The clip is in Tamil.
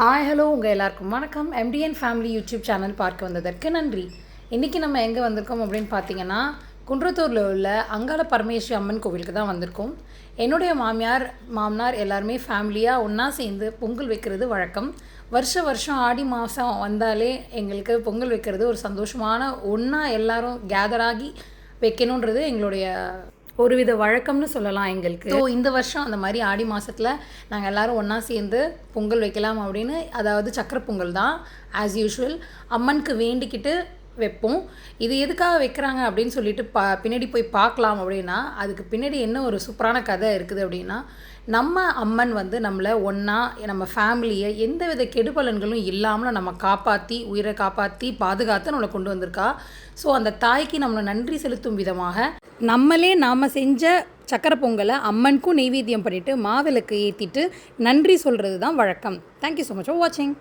ஹலோ உங்கள் எல்லாருக்கும் வணக்கம். எம்டிஎன் ஃபேமிலி யூடியூப் சேனல் பார்க்க வந்ததற்கு நன்றி. இன்றைக்கி நம்ம எங்கே வந்திருக்கோம் அப்படின்னு பார்த்தீங்கன்னா, குன்றத்தூரில் உள்ள அங்காள பரமேஸ்வரி அம்மன் கோவிலுக்கு தான் வந்திருக்கோம். என்னுடைய மாமனார் எல்லாருமே ஃபேமிலியாக ஒன்றா சேர்ந்து பொங்கல் வைக்கிறது வழக்கம். வருஷம் ஆடி மாதம் வந்தாலே எங்களுக்கு பொங்கல் வைக்கிறது ஒரு சந்தோஷமான ஒன்றா எல்லாரும் கேதராகி வைக்கணுன்றது எங்களுடைய ஒருவித வழக்கம்னு சொல்லலாம் எங்களுக்கு. ஸோ இந்த வருஷம் அந்த மாதிரி ஆடி மாதத்தில் நாங்கள் எல்லோரும் ஒன்றா சேர்ந்து பொங்கல் வைக்கலாம் அப்படின்னு, அதாவது சக்கரை பொங்கல் தான் ஆஸ் யூஷுவல் அம்மனுக்கு வேண்டிக்கிட்டு வைப்போம். இது எதுக்காக வைக்கிறாங்க அப்படின்னு சொல்லிட்டு பின்னாடி போய் பார்க்கலாம். அப்படின்னா அதுக்கு பின்னாடி என்ன ஒரு சூப்பரான கதை இருக்குது அப்படின்னா, நம்ம அம்மன் வந்து நம்மளை ஒன்றா நம்ம ஃபேமிலியை எந்தவித கெடுபலன்களும் இல்லாமல் நம்ம காப்பாற்றி உயிரை காப்பாற்றி பாதுகாத்து நம்மளை கொண்டு வந்திருக்கா. ஸோ அந்த தாய்க்கு நம்மளை நன்றி செலுத்தும் விதமாக நாம் செஞ்ச சக்கரை பொங்கலை அம்மனுக்கும் நெய்வேத்தியம் பண்ணிவிட்டு மாவிளக்கு ஏற்றிட்டு நன்றி சொல்கிறது தான் வழக்கம். தேங்க்யூ ஸோ மச் ஃபார் வாட்சிங்.